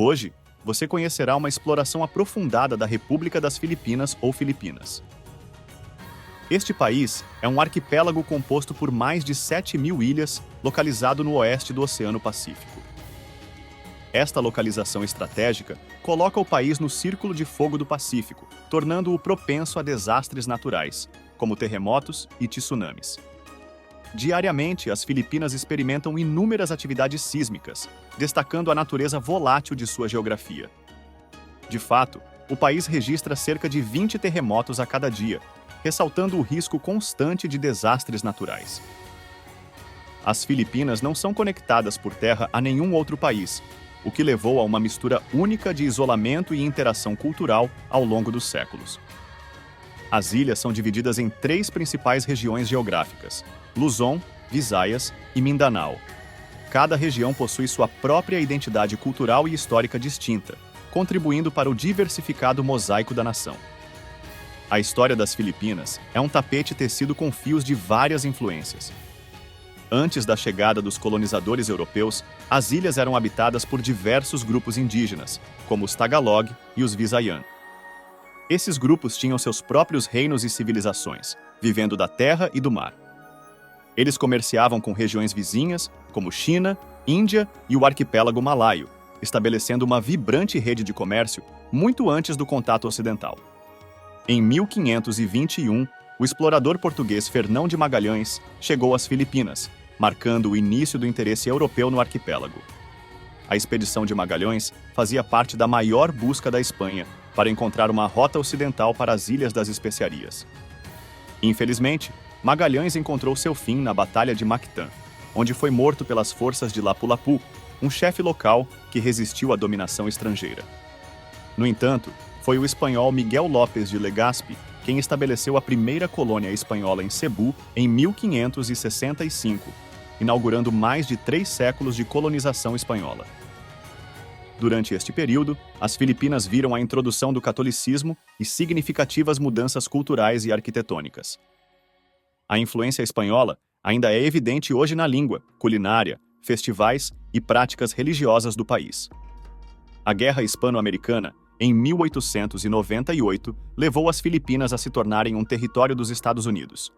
Hoje, você conhecerá uma exploração aprofundada da República das Filipinas ou Filipinas. Este país é um arquipélago composto por mais de 7.000 ilhas, localizado no oeste do Oceano Pacífico. Esta localização estratégica coloca o país no Círculo de Fogo do Pacífico, tornando-o propenso a desastres naturais, como terremotos e tsunamis. Diariamente, as Filipinas experimentam inúmeras atividades sísmicas, destacando a natureza volátil de sua geografia. De fato, o país registra cerca de 20 terremotos a cada dia, ressaltando o risco constante de desastres naturais. As Filipinas não são conectadas por terra a nenhum outro país, o que levou a uma mistura única de isolamento e interação cultural ao longo dos séculos. As ilhas são divididas em 3 principais regiões geográficas: Luzon, Visayas e Mindanao. Cada região possui sua própria identidade cultural e histórica distinta, contribuindo para o diversificado mosaico da nação. A história das Filipinas é um tapete tecido com fios de várias influências. Antes da chegada dos colonizadores europeus, as ilhas eram habitadas por diversos grupos indígenas, como os Tagalog e os Visayan. Esses grupos tinham seus próprios reinos e civilizações, vivendo da terra e do mar. Eles comerciavam com regiões vizinhas, como China, Índia e o arquipélago malaio, estabelecendo uma vibrante rede de comércio muito antes do contato ocidental. Em 1521, o explorador português Fernão de Magalhães chegou às Filipinas, marcando o início do interesse europeu no arquipélago. A expedição de Magalhães fazia parte da maior busca da Espanha para encontrar uma rota ocidental para as Ilhas das Especiarias. Infelizmente, Magalhães encontrou seu fim na Batalha de Mactán, onde foi morto pelas forças de Lapu-Lapu, um chefe local que resistiu à dominação estrangeira. No entanto, foi o espanhol Miguel López de Legazpi quem estabeleceu a primeira colônia espanhola em Cebu em 1565, inaugurando mais de 3 séculos de colonização espanhola. Durante este período, as Filipinas viram a introdução do catolicismo e significativas mudanças culturais e arquitetônicas. A influência espanhola ainda é evidente hoje na língua, culinária, festivais e práticas religiosas do país. A Guerra Hispano-Americana, em 1898, levou as Filipinas a se tornarem um território dos Estados Unidos.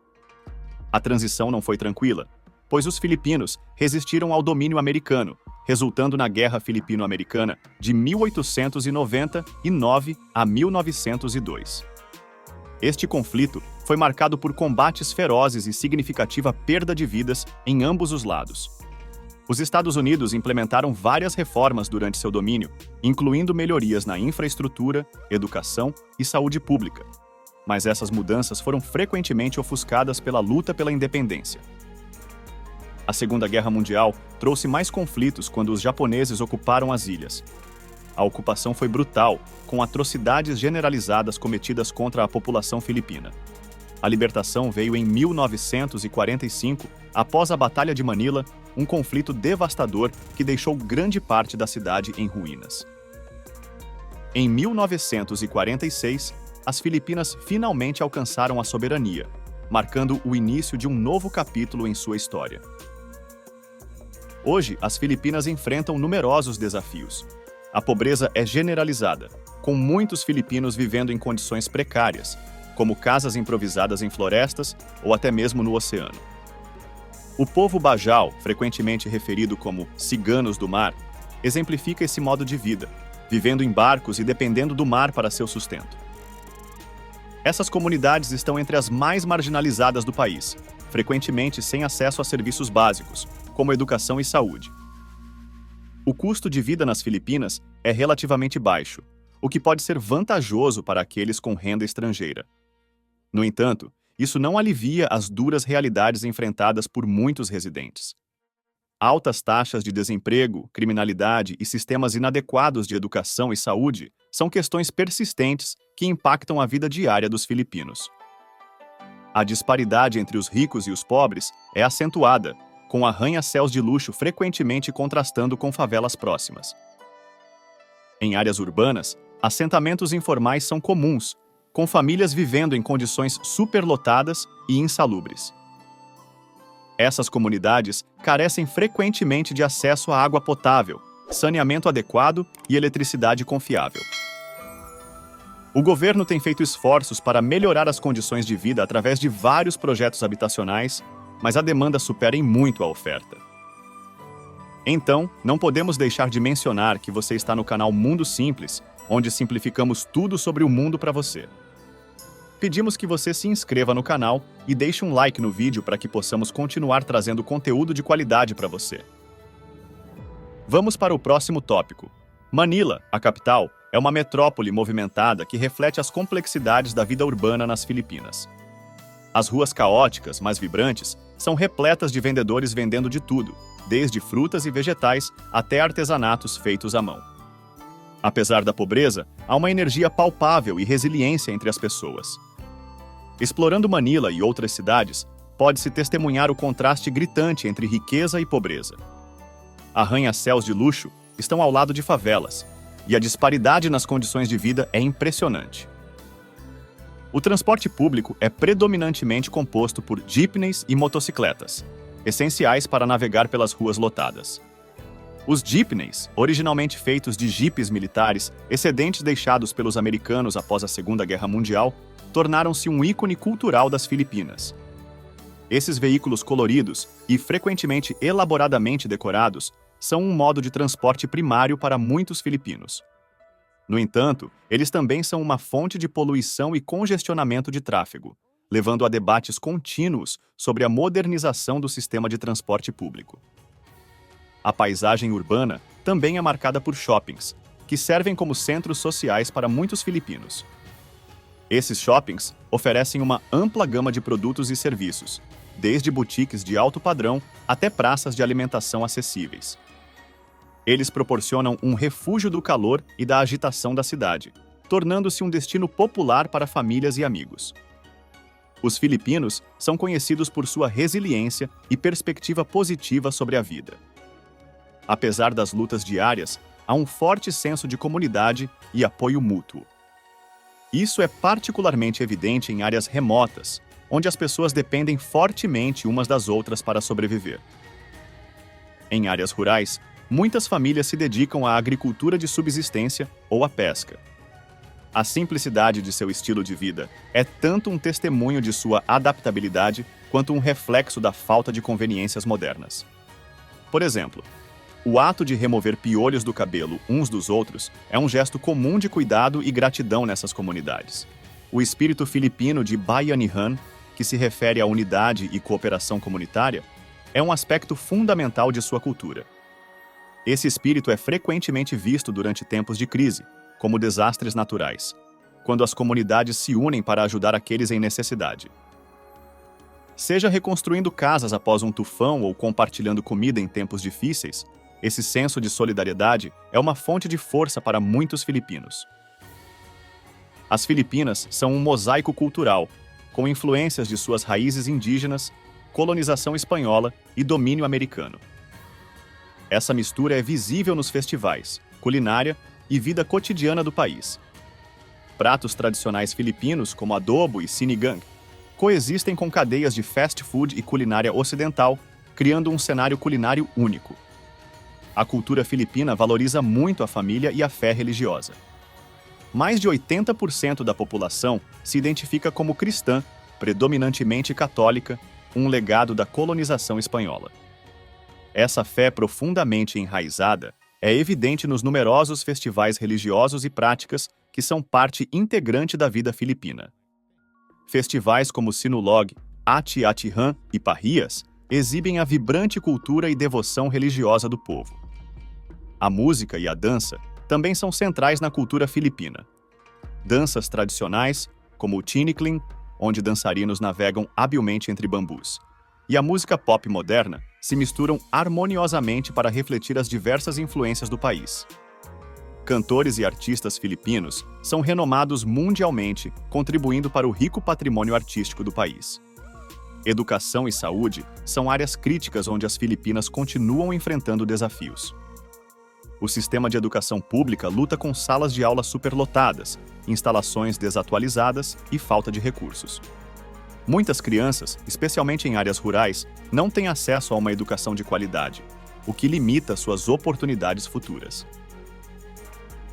A transição não foi tranquila, pois os filipinos resistiram ao domínio americano, resultando na Guerra Filipino-Americana de 1899 a 1902. Este conflito foi marcado por combates ferozes e significativa perda de vidas em ambos os lados. Os Estados Unidos implementaram várias reformas durante seu domínio, incluindo melhorias na infraestrutura, educação e saúde pública. Mas essas mudanças foram frequentemente ofuscadas pela luta pela independência. A Segunda Guerra Mundial trouxe mais conflitos quando os japoneses ocuparam as ilhas. A ocupação foi brutal, com atrocidades generalizadas cometidas contra a população filipina. A libertação veio em 1945, após a Batalha de Manila, um conflito devastador que deixou grande parte da cidade em ruínas. Em 1946, as Filipinas finalmente alcançaram a soberania, marcando o início de um novo capítulo em sua história. Hoje, as Filipinas enfrentam numerosos desafios. A pobreza é generalizada, com muitos filipinos vivendo em condições precárias, como casas improvisadas em florestas ou até mesmo no oceano. O povo Bajau, frequentemente referido como ciganos do mar, exemplifica esse modo de vida, vivendo em barcos e dependendo do mar para seu sustento. Essas comunidades estão entre as mais marginalizadas do país, frequentemente sem acesso a serviços básicos, como educação e saúde. O custo de vida nas Filipinas é relativamente baixo, o que pode ser vantajoso para aqueles com renda estrangeira. No entanto, isso não alivia as duras realidades enfrentadas por muitos residentes. Altas taxas de desemprego, criminalidade e sistemas inadequados de educação e saúde são questões persistentes que impactam a vida diária dos filipinos. A disparidade entre os ricos e os pobres é acentuada, com arranha-céus de luxo frequentemente contrastando com favelas próximas. Em áreas urbanas, assentamentos informais são comuns, com famílias vivendo em condições superlotadas e insalubres. Essas comunidades carecem frequentemente de acesso à água potável, saneamento adequado e eletricidade confiável. O governo tem feito esforços para melhorar as condições de vida através de vários projetos habitacionais, mas a demanda supera em muito a oferta. Então, não podemos deixar de mencionar que você está no canal Mundo Simples, onde simplificamos tudo sobre o mundo para você. Pedimos que você se inscreva no canal e deixe um like no vídeo para que possamos continuar trazendo conteúdo de qualidade para você. Vamos para o próximo tópico. Manila, a capital, é uma metrópole movimentada que reflete as complexidades da vida urbana nas Filipinas. As ruas caóticas, mas vibrantes, são repletas de vendedores vendendo de tudo, desde frutas e vegetais até artesanatos feitos à mão. Apesar da pobreza, há uma energia palpável e resiliência entre as pessoas. Explorando Manila e outras cidades, pode-se testemunhar o contraste gritante entre riqueza e pobreza. Arranha-céus de luxo estão ao lado de favelas, e a disparidade nas condições de vida é impressionante. O transporte público é predominantemente composto por jeepneys e motocicletas, essenciais para navegar pelas ruas lotadas. Os jeepneys, originalmente feitos de jipes militares, excedentes deixados pelos americanos após a Segunda Guerra Mundial, tornaram-se um ícone cultural das Filipinas. Esses veículos coloridos e frequentemente elaboradamente decorados são um modo de transporte primário para muitos filipinos. No entanto, eles também são uma fonte de poluição e congestionamento de tráfego, levando a debates contínuos sobre a modernização do sistema de transporte público. A paisagem urbana também é marcada por shoppings, que servem como centros sociais para muitos filipinos. Esses shoppings oferecem uma ampla gama de produtos e serviços, desde boutiques de alto padrão até praças de alimentação acessíveis. Eles proporcionam um refúgio do calor e da agitação da cidade, tornando-se um destino popular para famílias e amigos. Os filipinos são conhecidos por sua resiliência e perspectiva positiva sobre a vida. Apesar das lutas diárias, há um forte senso de comunidade e apoio mútuo. Isso é particularmente evidente em áreas remotas, onde as pessoas dependem fortemente umas das outras para sobreviver. Em áreas rurais, muitas famílias se dedicam à agricultura de subsistência ou à pesca. A simplicidade de seu estilo de vida é tanto um testemunho de sua adaptabilidade quanto um reflexo da falta de conveniências modernas. Por exemplo, o ato de remover piolhos do cabelo uns dos outros é um gesto comum de cuidado e gratidão nessas comunidades. O espírito filipino de Bayanihan, que se refere à unidade e cooperação comunitária, é um aspecto fundamental de sua cultura. Esse espírito é frequentemente visto durante tempos de crise, como desastres naturais, quando as comunidades se unem para ajudar aqueles em necessidade. Seja reconstruindo casas após um tufão ou compartilhando comida em tempos difíceis, esse senso de solidariedade é uma fonte de força para muitos filipinos. As Filipinas são um mosaico cultural, com influências de suas raízes indígenas, colonização espanhola e domínio americano. Essa mistura é visível nos festivais, culinária e vida cotidiana do país. Pratos tradicionais filipinos, como adobo e sinigang, coexistem com cadeias de fast food e culinária ocidental, criando um cenário culinário único. A cultura filipina valoriza muito a família e a fé religiosa. Mais de 80% da população se identifica como cristã, predominantemente católica, um legado da colonização espanhola. Essa fé profundamente enraizada é evidente nos numerosos festivais religiosos e práticas que são parte integrante da vida filipina. Festivais como Sinulog, Ati-Atihan e Parrias exibem a vibrante cultura e devoção religiosa do povo. A música e a dança também são centrais na cultura filipina. Danças tradicionais, como o tinikling, onde dançarinos navegam habilmente entre bambus, e a música pop moderna se misturam harmoniosamente para refletir as diversas influências do país. Cantores e artistas filipinos são renomados mundialmente, contribuindo para o rico patrimônio artístico do país. Educação e saúde são áreas críticas onde as Filipinas continuam enfrentando desafios. O sistema de educação pública luta com salas de aula superlotadas, instalações desatualizadas e falta de recursos. Muitas crianças, especialmente em áreas rurais, não têm acesso a uma educação de qualidade, o que limita suas oportunidades futuras.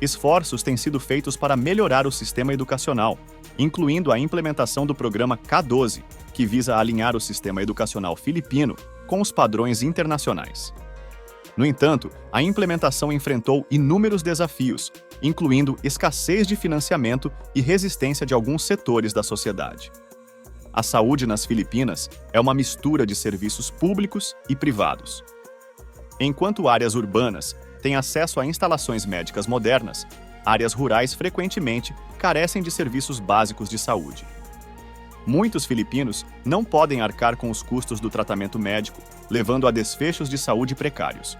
Esforços têm sido feitos para melhorar o sistema educacional, incluindo a implementação do programa K12, que visa alinhar o sistema educacional filipino com os padrões internacionais. No entanto, a implementação enfrentou inúmeros desafios, incluindo escassez de financiamento e resistência de alguns setores da sociedade. A saúde nas Filipinas é uma mistura de serviços públicos e privados. Enquanto áreas urbanas têm acesso a instalações médicas modernas, áreas rurais frequentemente carecem de serviços básicos de saúde. Muitos filipinos não podem arcar com os custos do tratamento médico, levando a desfechos de saúde precários.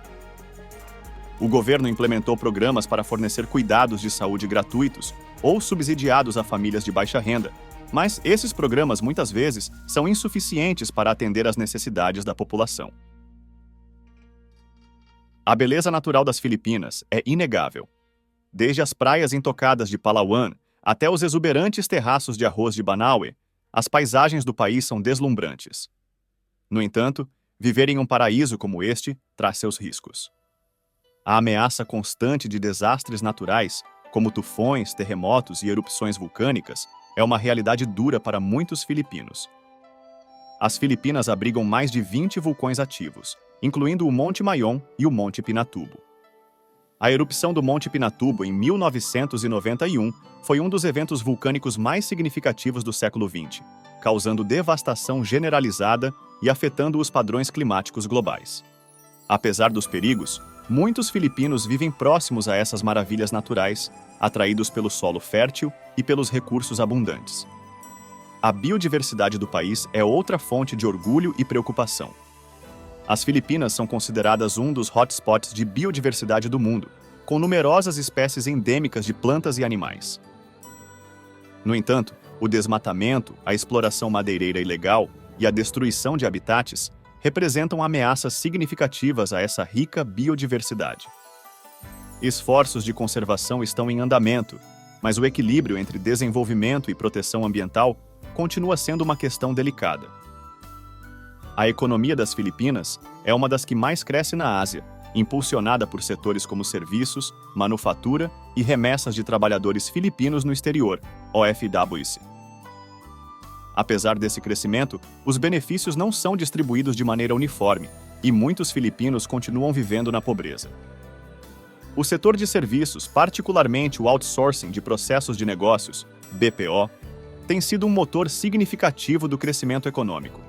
O governo implementou programas para fornecer cuidados de saúde gratuitos ou subsidiados a famílias de baixa renda, mas esses programas muitas vezes são insuficientes para atender às necessidades da população. A beleza natural das Filipinas é inegável. Desde as praias intocadas de Palawan até os exuberantes terraços de arroz de Banaue, as paisagens do país são deslumbrantes. No entanto, viver em um paraíso como este traz seus riscos. A ameaça constante de desastres naturais, como tufões, terremotos e erupções vulcânicas, é uma realidade dura para muitos filipinos. As Filipinas abrigam mais de 20 vulcões ativos, incluindo o Monte Mayon e o Monte Pinatubo. A erupção do Monte Pinatubo em 1991 foi um dos eventos vulcânicos mais significativos do século XX, causando devastação generalizada e afetando os padrões climáticos globais. Apesar dos perigos, muitos filipinos vivem próximos a essas maravilhas naturais, atraídos pelo solo fértil e pelos recursos abundantes. A biodiversidade do país é outra fonte de orgulho e preocupação. As Filipinas são consideradas um dos hotspots de biodiversidade do mundo, com numerosas espécies endêmicas de plantas e animais. No entanto, o desmatamento, a exploração madeireira ilegal e a destruição de habitats representam ameaças significativas a essa rica biodiversidade. Esforços de conservação estão em andamento, mas o equilíbrio entre desenvolvimento e proteção ambiental continua sendo uma questão delicada. A economia das Filipinas é uma das que mais cresce na Ásia, impulsionada por setores como serviços, manufatura e remessas de trabalhadores filipinos no exterior, OFWC. Apesar desse crescimento, os benefícios não são distribuídos de maneira uniforme e muitos filipinos continuam vivendo na pobreza. O setor de serviços, particularmente o outsourcing de processos de negócios, BPO, tem sido um motor significativo do crescimento econômico.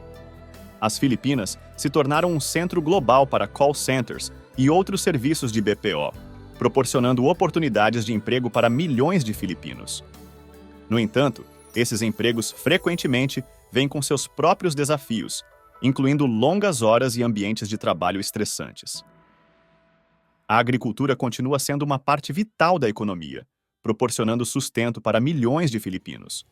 As Filipinas se tornaram um centro global para call centers e outros serviços de BPO, proporcionando oportunidades de emprego para milhões de filipinos. No entanto, esses empregos frequentemente vêm com seus próprios desafios, incluindo longas horas e ambientes de trabalho estressantes. A agricultura continua sendo uma parte vital da economia, proporcionando sustento para milhões de filipinos.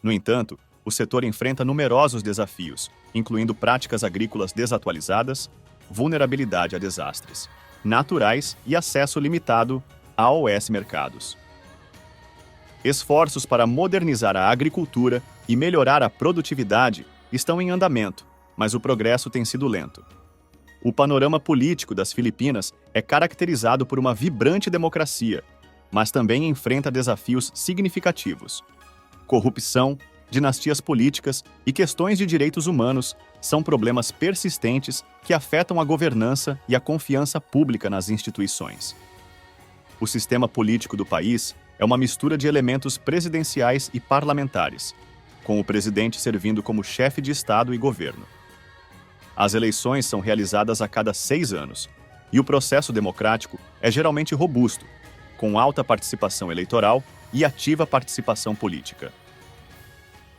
No entanto, o setor enfrenta numerosos desafios, incluindo práticas agrícolas desatualizadas, vulnerabilidade a desastres naturais e acesso limitado a AOS mercados. Esforços para modernizar a agricultura e melhorar a produtividade estão em andamento, mas o progresso tem sido lento. O panorama político das Filipinas é caracterizado por uma vibrante democracia, mas também enfrenta desafios significativos. Corrupção, dinastias políticas e questões de direitos humanos são problemas persistentes que afetam a governança e a confiança pública nas instituições. O sistema político do país é uma mistura de elementos presidenciais e parlamentares, com o presidente servindo como chefe de Estado e governo. As eleições são realizadas a cada 6 anos, e o processo democrático é geralmente robusto, com alta participação eleitoral e ativa participação política.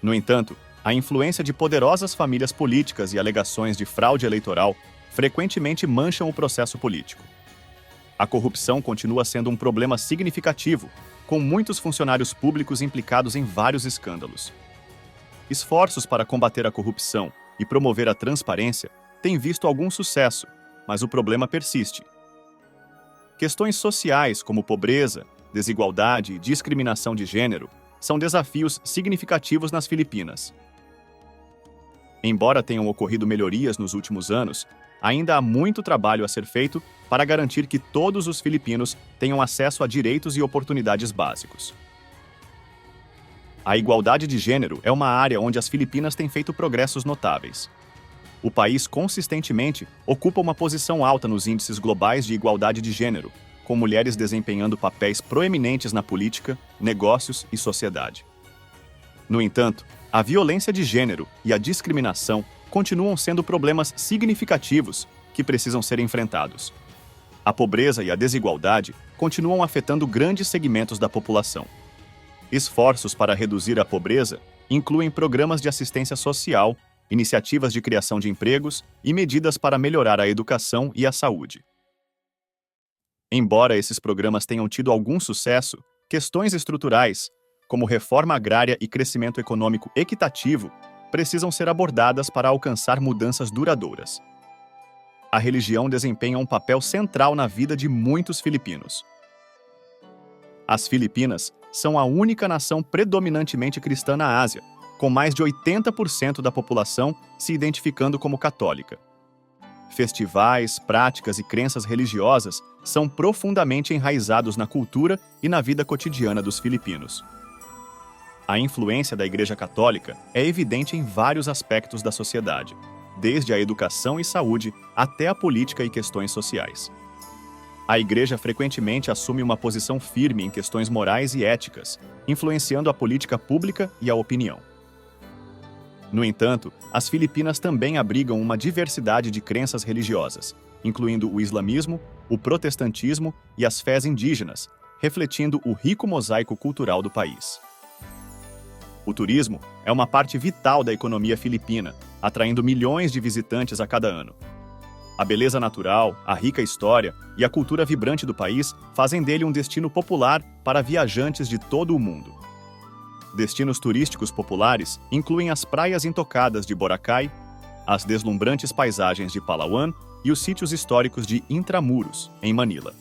No entanto, a influência de poderosas famílias políticas e alegações de fraude eleitoral frequentemente mancham o processo político. A corrupção continua sendo um problema significativo, com muitos funcionários públicos implicados em vários escândalos. Esforços para combater a corrupção e promover a transparência têm visto algum sucesso, mas o problema persiste. Questões sociais como pobreza, desigualdade e discriminação de gênero são desafios significativos nas Filipinas. Embora tenham ocorrido melhorias nos últimos anos, ainda há muito trabalho a ser feito para garantir que todos os filipinos tenham acesso a direitos e oportunidades básicos. A igualdade de gênero é uma área onde as Filipinas têm feito progressos notáveis. O país consistentemente ocupa uma posição alta nos índices globais de igualdade de gênero, com mulheres desempenhando papéis proeminentes na política, negócios e sociedade. No entanto, a violência de gênero e a discriminação continuam sendo problemas significativos que precisam ser enfrentados. A pobreza e a desigualdade continuam afetando grandes segmentos da população. Esforços para reduzir a pobreza incluem programas de assistência social, iniciativas de criação de empregos e medidas para melhorar a educação e a saúde. Embora esses programas tenham tido algum sucesso, questões estruturais, como reforma agrária e crescimento econômico equitativo, precisam ser abordadas para alcançar mudanças duradouras. A religião desempenha um papel central na vida de muitos filipinos. As Filipinas são a única nação predominantemente cristã na Ásia, com mais de 80% da população se identificando como católica. Festivais, práticas e crenças religiosas são profundamente enraizados na cultura e na vida cotidiana dos filipinos. A influência da Igreja Católica é evidente em vários aspectos da sociedade, desde a educação e saúde até a política e questões sociais. A Igreja frequentemente assume uma posição firme em questões morais e éticas, influenciando a política pública e a opinião. No entanto, as Filipinas também abrigam uma diversidade de crenças religiosas, incluindo o islamismo, o protestantismo e as fés indígenas, refletindo o rico mosaico cultural do país. O turismo é uma parte vital da economia filipina, atraindo milhões de visitantes a cada ano. A beleza natural, a rica história e a cultura vibrante do país fazem dele um destino popular para viajantes de todo o mundo. Destinos turísticos populares incluem as praias intocadas de Boracay, as deslumbrantes paisagens de Palawan e os sítios históricos de Intramuros, em Manila.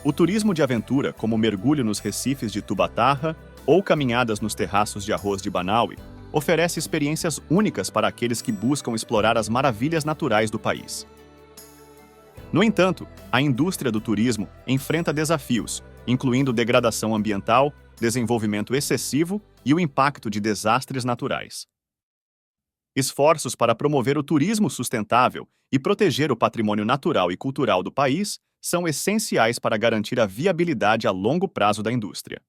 O turismo de aventura, como mergulho nos recifes de Tubatarra ou caminhadas nos terraços de arroz de Banaue, oferece experiências únicas para aqueles que buscam explorar as maravilhas naturais do país. No entanto, a indústria do turismo enfrenta desafios, incluindo degradação ambiental, desenvolvimento excessivo e o impacto de desastres naturais. Esforços para promover o turismo sustentável e proteger o patrimônio natural e cultural do país são essenciais para garantir a viabilidade a longo prazo da indústria.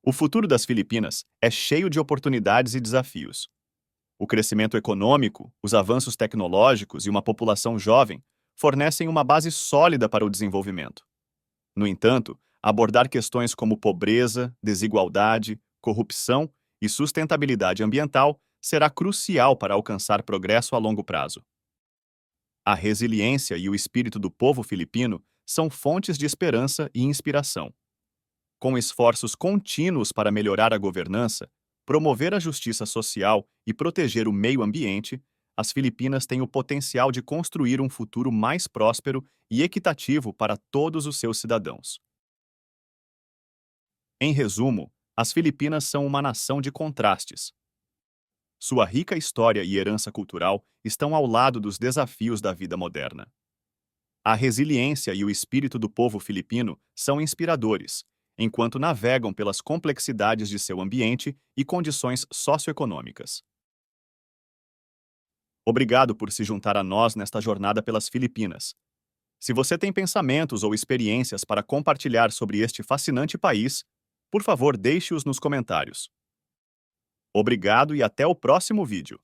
O futuro das Filipinas é cheio de oportunidades e desafios. O crescimento econômico, os avanços tecnológicos e uma população jovem fornecem uma base sólida para o desenvolvimento. No entanto, abordar questões como pobreza, desigualdade, corrupção e sustentabilidade ambiental será crucial para alcançar progresso a longo prazo. A resiliência e o espírito do povo filipino são fontes de esperança e inspiração. Com esforços contínuos para melhorar a governança, promover a justiça social e proteger o meio ambiente, as Filipinas têm o potencial de construir um futuro mais próspero e equitativo para todos os seus cidadãos. Em resumo, as Filipinas são uma nação de contrastes. Sua rica história e herança cultural estão ao lado dos desafios da vida moderna. A resiliência e o espírito do povo filipino são inspiradores, enquanto navegam pelas complexidades de seu ambiente e condições socioeconômicas. Obrigado por se juntar a nós nesta jornada pelas Filipinas. Se você tem pensamentos ou experiências para compartilhar sobre este fascinante país, por favor, deixe-os nos comentários. Obrigado e até o próximo vídeo.